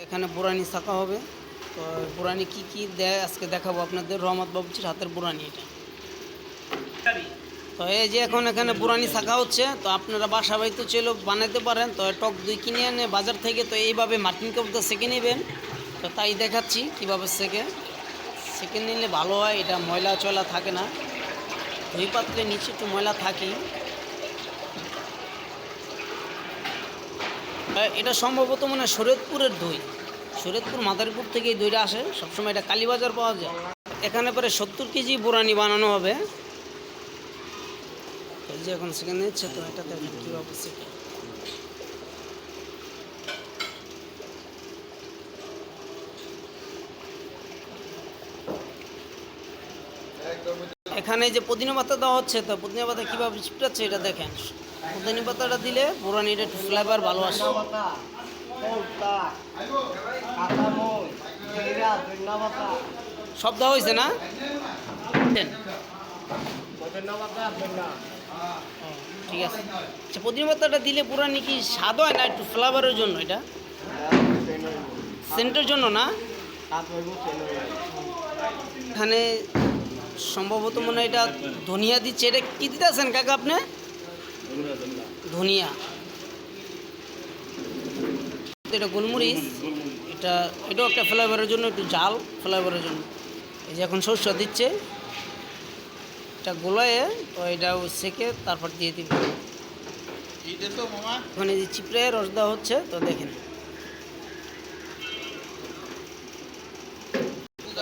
এখানে বুরানি ছাকা হবে। তো বুরানি কি কি দেয় আজকে দেখাবো আপনাদের। রহমত বাবুচির হাতের বুরানি এটা। তো এই যে এখন এখানে বুরানি ছাকা হচ্ছে। তো আপনারা বাসা বাড়িতে চলো বানাতে পারেন। তো টক দই কিনে এনে বাজার থেকে তো এইভাবে মার্টিন কাপড় সেকে নেবেন। তো তাই দেখাচ্ছি কীভাবে সেকে নিলে ভালো হয়। এটা ময়লা চয়লা থাকে না। দই পাত্রের নিচে একটু ময়লা থাকি। এটা সম্ভবত মনে হয় শরীয়তপুরের দই। শরীয়তপুর মাদারীপুর থেকে এই দইটা আসে সবসময়। এটা কালীবাজার পাওয়া যায়। এখানে পরে 70 কেজি বুরানি বানানো হবে। এই যে এখন সেখানে নিচ্ছে। তো এটা দেখেন কীভাবে সেকে। এখানে যে পুদিনা পাতা দেওয়া হচ্ছে। তো পুদিনা পাতা কীভাবে চিপটাচ্ছে এটা দেখেন। পুদিনা পাতাটা দিলে বুরানির একটু ফ্লেভার ভালো আসে। সব দেওয়া হয়েছে না? ঠিক আছে। আচ্ছা, পুদিনা পাতাটা দিলে বুরানি কি স্বাদ হয় না একটু ফ্লেভারের জন্য? এটা সেন্টের জন্য না? এখানে সম্ভবত মনে হয় এটা ধনিয়া দিচ্ছে। এটা কী দিতেছেন কাকা আপনি? ধনিয়া। এটা গোলমরিচ। এটাও একটা ফ্লেভারের জন্য, একটু জাল ফ্লেভারের জন্য। এই যে এখন সরষে দিচ্ছে। এটা গোলায় তো এটা সেকে তারপর দিয়ে দিবে। ওখানে যে চিপড়ে রস দেওয়া হচ্ছে। তো দেখেন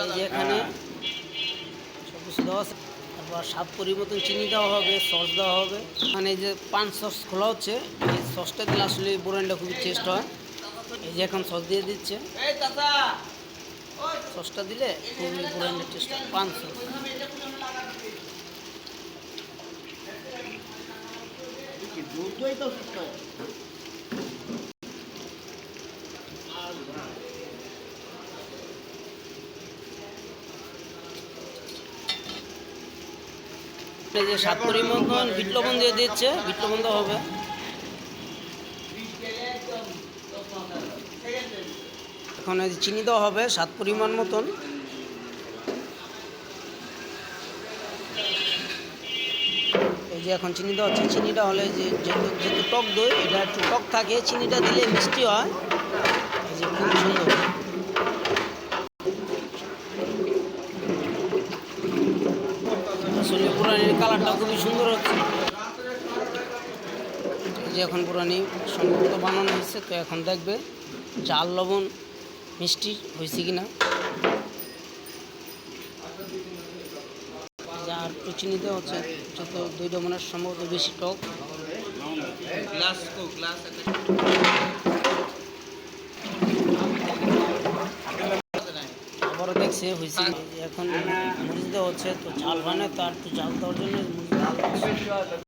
এই যে এখানে সব কিছু দেওয়া আছে। তারপর স্বাদ পরিবর্তন চিনি দেওয়া হবে, সস দেওয়া হবে। মানে এই যে পান সস খোলা হচ্ছে। এই সসটা দিলে আসলে বুরানিটা খুবই টেস্ট হয়। এই যে এখন সস দিয়ে দিচ্ছে। সসটা দিলে খুবই বুরানিটা টেস্ট হয়। পান সস। এই যে স্বাদ পরিবর্তন বিট লবণ দিয়ে দিচ্ছে। বিট লবণ দেওয়া হবে। এখন এই যে চিনি দেওয়া হবে স্বাদ পরিমাণ মতন। এই যে এখন চিনি দেওয়া হচ্ছে। চিনিটা হলে যে যেহেতু টক দই, এটা একটু টক থাকে। চিনিটা দিলে মিষ্টি হয়। এই যে খুব সুন্দর। আসলে বুরানির কালারটা খুবই সুন্দর হচ্ছে। এই যে এখন বুরানি সম্ভবত বানানো হয়েছে। তো এখন দেখবে জাল লবণ মিষ্টি হয়েছে কিনা। আর একটু চিনি দেওয়া হচ্ছে। যেহেতু দইটা মনে হয় সম্ভবত বেশি টক। আবারও দেখছে হয়েছে। এখন মরিচ দেওয়া হচ্ছে। তো ঝাল হয় না, তো আর একটু ঝাল দেওয়ার জন্য মরিচ দেওয়া হচ্ছে।